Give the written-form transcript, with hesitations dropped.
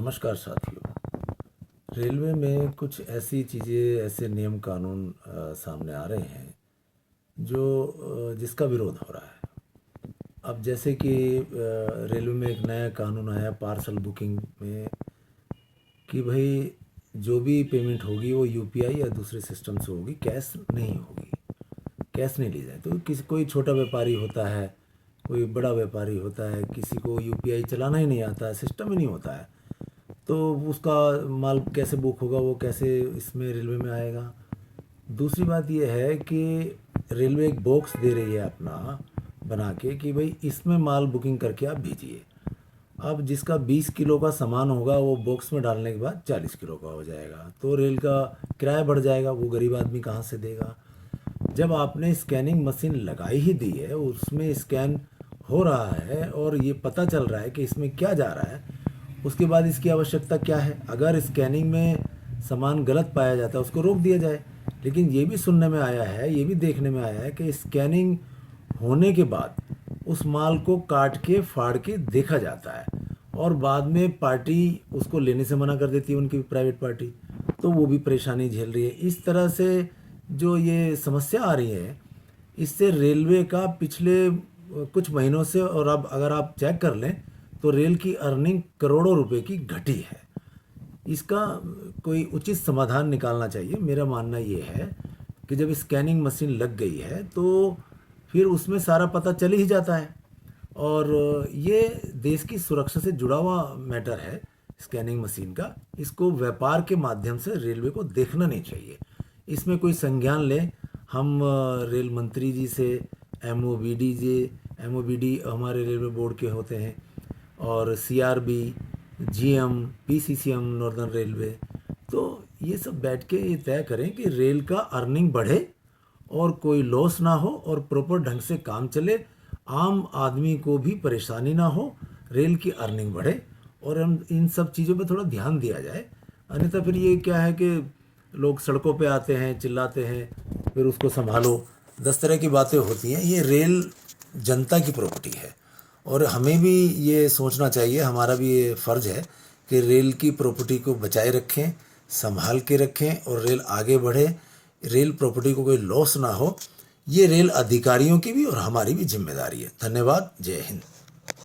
नमस्कार साथियों। रेलवे में कुछ ऐसी चीज़ें, ऐसे नियम कानून सामने आ रहे हैं जो जिसका विरोध हो रहा है। अब जैसे कि रेलवे में एक नया कानून आया पार्सल बुकिंग में कि भाई जो भी पेमेंट होगी वो यूपीआई या दूसरे सिस्टम से होगी, कैश नहीं होगी, कैश नहीं ली जाए। तो किसी कोई छोटा व्यापारी होता है, कोई बड़ा व्यापारी होता है, किसी को यूपीआई चलाना ही नहीं आता है, सिस्टम ही नहीं होता है, तो उसका माल कैसे बुक होगा, वो कैसे इसमें रेलवे में आएगा। दूसरी बात यह है कि रेलवे एक बॉक्स दे रही है अपना बना के कि भाई इसमें माल बुकिंग करके आप भेजिए। अब जिसका 20 किलो का सामान होगा वो बॉक्स में डालने के बाद 40 किलो का हो जाएगा, तो रेल का किराया बढ़ जाएगा, वो गरीब आदमी कहाँ से देगा। जब आपने स्कैनिंग मशीन लगाई ही दी है, उसमें स्कैन हो रहा है और ये पता चल रहा है कि इसमें क्या जा रहा है, उसके बाद इसकी आवश्यकता क्या है। अगर स्कैनिंग में सामान गलत पाया जाता है उसको रोक दिया जाए। लेकिन ये भी सुनने में आया है, ये भी देखने में आया है कि स्कैनिंग होने के बाद उस माल को काट के फाड़ के देखा जाता है और बाद में पार्टी उसको लेने से मना कर देती है, उनकी प्राइवेट पार्टी, तो वो भी परेशानी झेल रही है। इस तरह से जो ये समस्या आ रही है, इससे रेलवे का पिछले कुछ महीनों से, और अब अगर आप चेक कर लें तो रेल की अर्निंग करोड़ों रुपए की घटी है। इसका कोई उचित समाधान निकालना चाहिए। मेरा मानना ये है कि जब स्कैनिंग मशीन लग गई है तो फिर उसमें सारा पता चल ही जाता है, और ये देश की सुरक्षा से जुड़ा हुआ मैटर है स्कैनिंग मशीन का। इसको व्यापार के माध्यम से रेलवे को देखना नहीं चाहिए। इसमें कोई संज्ञान लें। हम रेल मंत्री जी से, एमओबीडी हमारे रेलवे बोर्ड के होते हैं, और CRB, GM, PCCM northern railway, तो ये सब बैठ के ये तय करें कि रेल का अर्निंग बढ़े और कोई लॉस ना हो और प्रॉपर ढंग से काम चले, आम आदमी को भी परेशानी ना हो, रेल की अर्निंग बढ़े, और हम इन सब चीज़ों पे थोड़ा ध्यान दिया जाए। अन्यथा फिर ये क्या है कि लोग सड़कों पे आते हैं, चिल्लाते हैं, फिर उसको संभालो, 10 तरह की बातें होती हैं। ये रेल जनता की प्रॉपर्टी है और हमें भी ये सोचना चाहिए, हमारा भी ये फ़र्ज़ है कि रेल की प्रॉपर्टी को बचाए रखें, संभाल के रखें और रेल आगे बढ़े, रेल प्रॉपर्टी को कोई लॉस ना हो। ये रेल अधिकारियों की भी और हमारी भी जिम्मेदारी है। धन्यवाद। जय हिंद।